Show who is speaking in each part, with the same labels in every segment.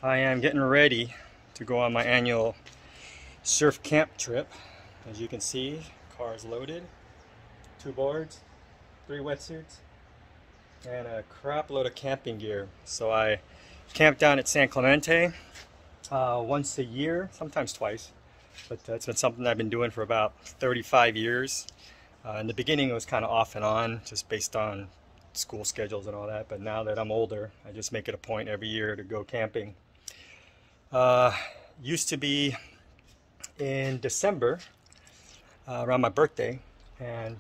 Speaker 1: I am getting ready to go on my annual surf camp trip. As you can see, car is loaded, 2 boards, 3 wetsuits, and a crap load of camping gear. So I camp down at San Clemente once a year, sometimes twice, but it's been something I've been doing for about 35 years. In the beginning it was kind of off and on, just based on school schedules and all that, but now that I'm older, I just make it a point every year to go camping. Used to be in December, around my birthday, and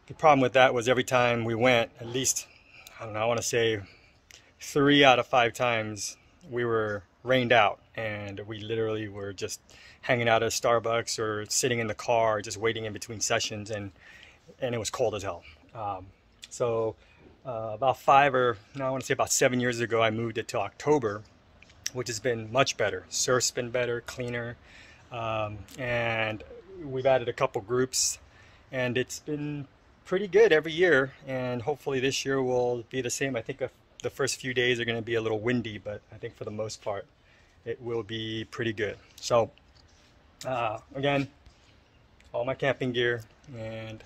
Speaker 1: the problem with that was every time we went, at least, I don't know, I want to say 3 out of 5 times we were rained out, and we literally were just hanging out at a Starbucks or sitting in the car just waiting in between sessions, and it was cold as hell. About 5 or no, I want to say about 7 years ago, I moved it to October, which has been much better. Surf's been better, cleaner, and we've added a couple groups, and it's been pretty good every year, and hopefully this year will be the same. I think the first few days are going to be a little windy, but I think for the most part it will be pretty good. So again, all my camping gear, and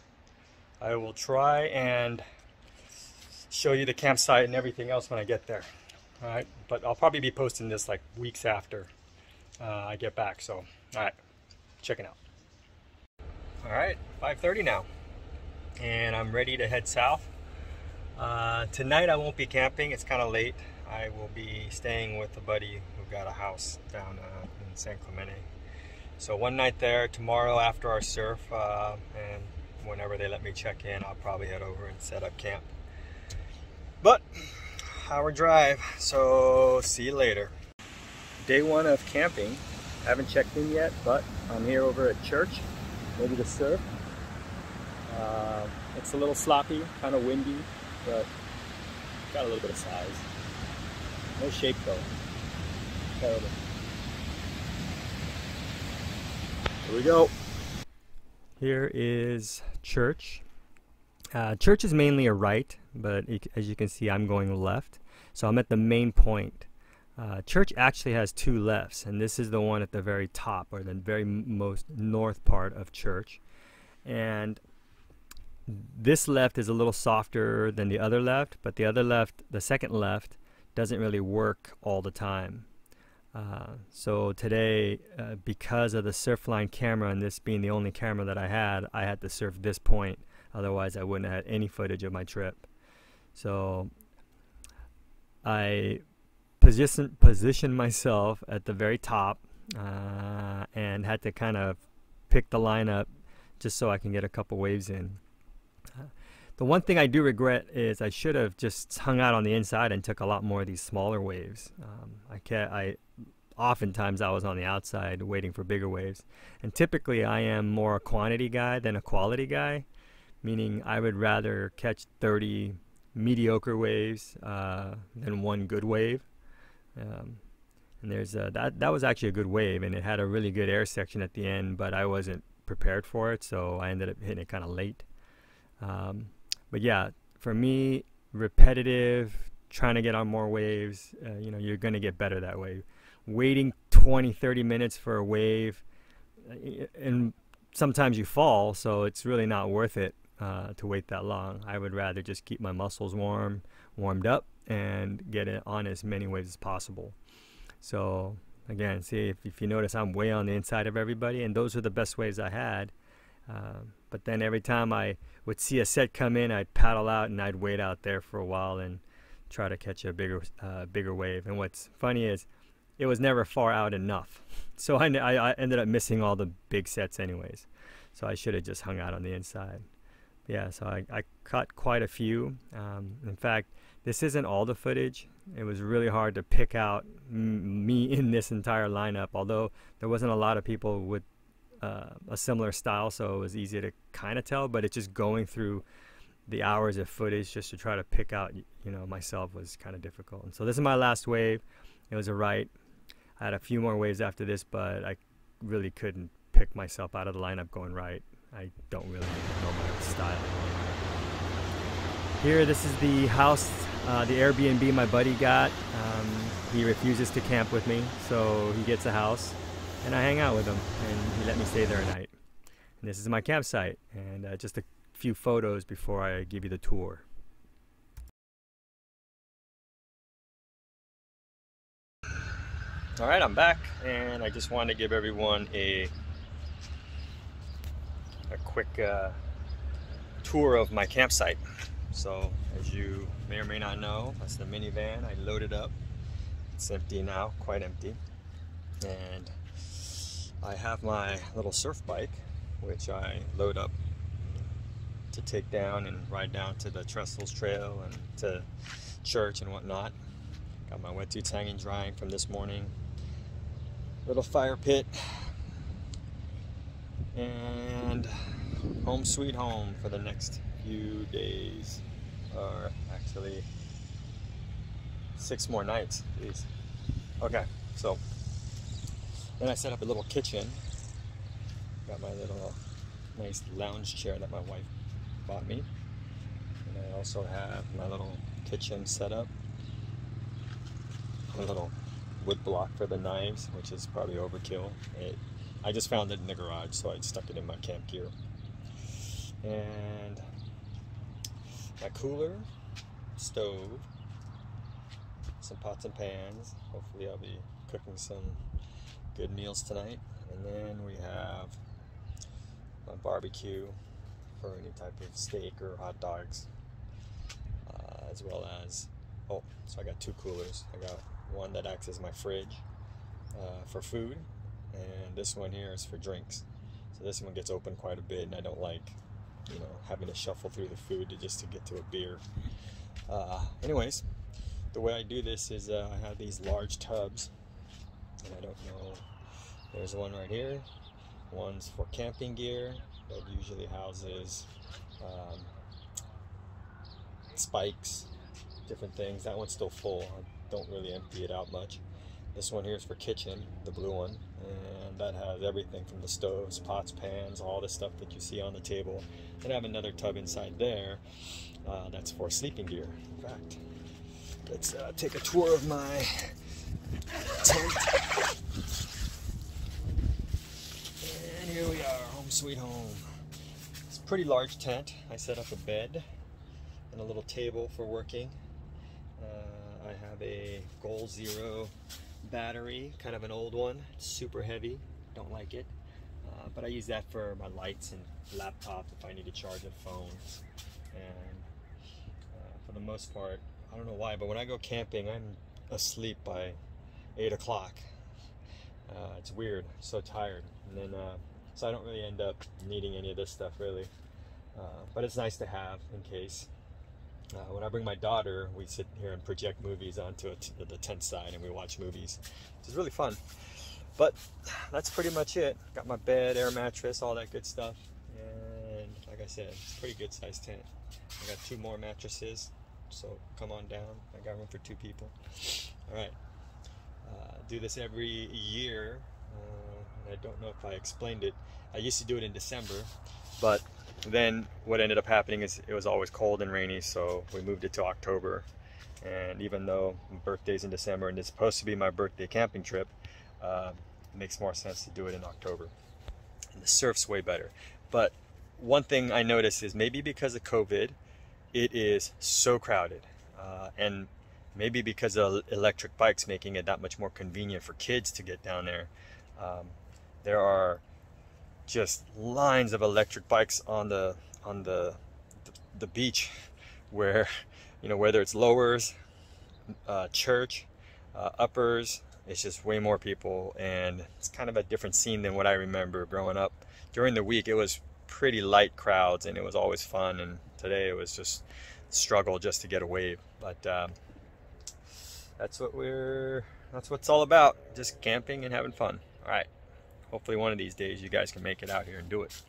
Speaker 1: I will try and show you the campsite and everything else when I get there. All right, but I'll probably be posting this like weeks after I get back. So, all right, check it out. All right, 5:30 now, and I'm ready to head south. Tonight I won't be camping. It's kind of late. I will be staying with a buddy who got a house down in San Clemente. So one night there. Tomorrow after our surf, and whenever they let me check in, I'll probably head over and set up camp. But hour drive, so see you later. Day 1 of camping. Haven't checked in yet, but I'm here over at church, ready to surf. It's a little sloppy, kind of windy, but got a little bit of size. No shape though. Terrible. Here we go. Here is church. Church is mainly a right, but as you can see, I'm going left. So I'm at the main point. Church actually has 2 lefts, and this is the one at the very top, or the very most north part of church. And this left is a little softer than the other left, but the other left, the second left, doesn't really work all the time. So today, because of the Surfline camera and this being the only camera that I had to surf this point. Otherwise, I wouldn't have had any footage of my trip. So I positioned myself at the very top and had to kind of pick the lineup just so I can get a couple waves in. The one thing I do regret is I should have just hung out on the inside and took a lot more of these smaller waves. Oftentimes I was on the outside waiting for bigger waves, and typically I am more a quantity guy than a quality guy, meaning I would rather catch 30 mediocre waves than 1 good wave. And there's that was actually a good wave, and it had a really good air section at the end, but I wasn't prepared for it, so I ended up hitting it kind of late. But yeah, for me, repetitive, trying to get on more waves, you're going to get better that way. Waiting 20-30 minutes for a wave, and sometimes you fall, so it's really not worth it to wait that long. I would rather just keep my muscles warmed up and get it on as many waves as possible. So again, see, if you notice, I'm way on the inside of everybody, and those are the best waves I had. But then every time I would see a set come in, I'd paddle out and I'd wait out there for a while and try to catch a bigger wave. And what's funny is it was never far out enough, so I ended up missing all the big sets anyways. So I should have just hung out on the inside. Yeah, so I caught quite a few. In fact, this isn't all the footage. It was really hard to pick out me in this entire lineup, although there wasn't a lot of people with a similar style, so it was easy to kind of tell, but it's just going through the hours of footage just to try to pick out myself was kind of difficult. And so this is my last wave. It was a right. I had a few more waves after this, but I really couldn't pick myself out of the lineup going right. I don't really know my style. Here, this is the house, the Airbnb my buddy got. he refuses to camp with me, so he gets a house, and I hang out with him, and he let me stay there a night. And this is my campsite, and just a few photos before I give you the tour. Alright, I'm back, and I just wanted to give everyone a quick tour of my campsite. So, as you may or may not know, that's the minivan. I loaded up. It's empty now, quite empty. And I have my little surf bike, which I load up to take down and ride down to the Trestles Trail and to church and whatnot. Got my wetsuits hanging drying from this morning. Little fire pit. And home sweet home for the next few days, or actually 6 more nights, please. Okay, so then I set up a little kitchen. Got my little nice lounge chair that my wife bought me, and I also have my little kitchen set up. A little wood block for the knives, which is probably overkill. I just found it in the garage, so I stuck it in my camp gear. And my cooler, stove, some pots and pans. Hopefully I'll be cooking some good meals tonight. And then we have my barbecue for any type of steak or hot dogs, as well as, so I got 2 coolers. I got one that acts as my fridge for food, and this one here is for drinks. So this one gets open quite a bit, and I don't like, having to shuffle through the food just to get to a beer. Anyways, the way I do this is I have these large tubs, and I don't know, there's one right here. One's for camping gear that usually houses spikes, different things. That one's still full. I don't really empty it out much. This one here is for kitchen, the blue one, and that has everything from the stoves, pots, pans, all the stuff that you see on the table. Then I have another tub inside there that's for sleeping gear. In fact, let's take a tour of my tent. And here we are, home sweet home. It's a pretty large tent. I set up a bed and a little table for working. I have a Goal Zero battery, kind of an old one. It's super heavy, don't like it, but I use that for my lights and laptop if I need to charge a phone. And for the most part, I don't know why, but when I go camping, I'm asleep by 8 o'clock. It's weird, I'm so tired. And then so I don't really end up needing any of this stuff really, but it's nice to have in case. When I bring my daughter, we sit here and project movies onto the tent side, and we watch movies, which is really fun. But that's pretty much it. Got my bed, air mattress, all that good stuff. And like I said, it's a pretty good sized tent. I got 2 more mattresses, so come on down. I got room for 2 people. All right. Do this every year. And I don't know if I explained it. I used to do it in December, but then what ended up happening is it was always cold and rainy, so we moved it to October. And even though my birthday's in December and it's supposed to be my birthday camping trip, it makes more sense to do it in October. And the surf's way better. But one thing I noticed is maybe because of COVID, it is so crowded. And maybe because of electric bikes making it that much more convenient for kids to get down there. There are just lines of electric bikes on the beach, where whether it's lowers, church, uppers, it's just way more people, and it's kind of a different scene than what I remember growing up. During the week it was pretty light crowds and it was always fun, and today it was just struggle just to get a wave. But that's what it's all about, just camping and having fun. All right. Hopefully one of these days you guys can make it out here and do it.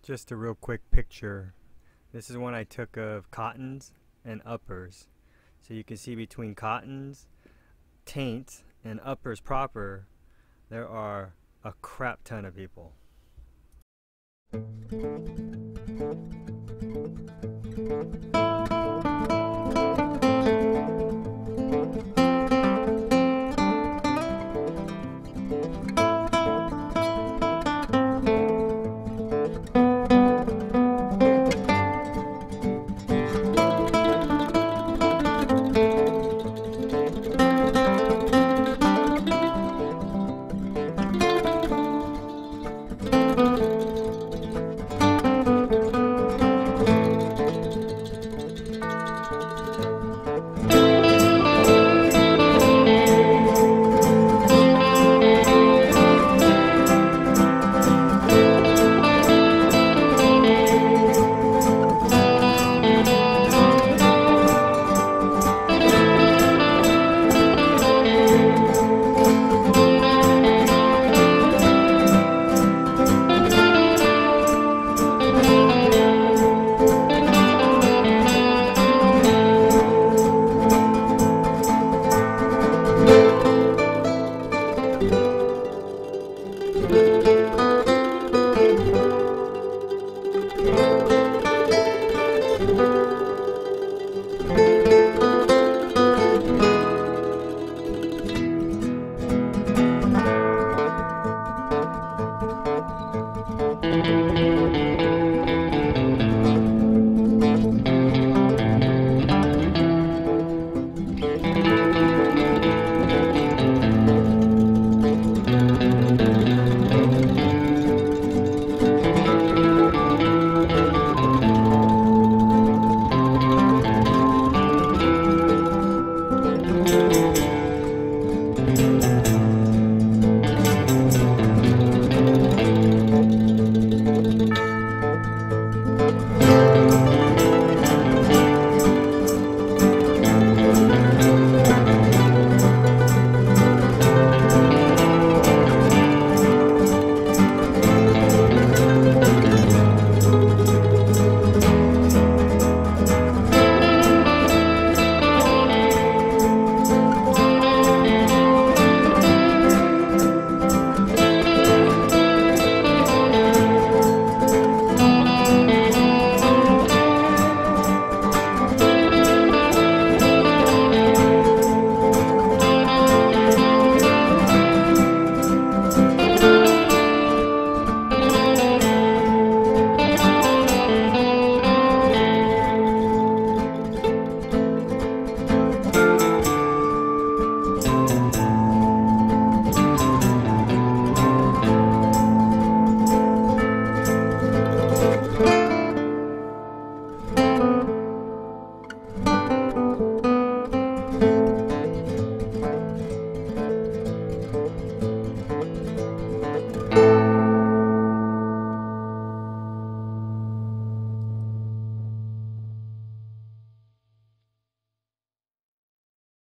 Speaker 1: Just a real quick picture. This is one I took of cottons and uppers. So you can see between cottons, taints, and uppers proper, there are a crap ton of people.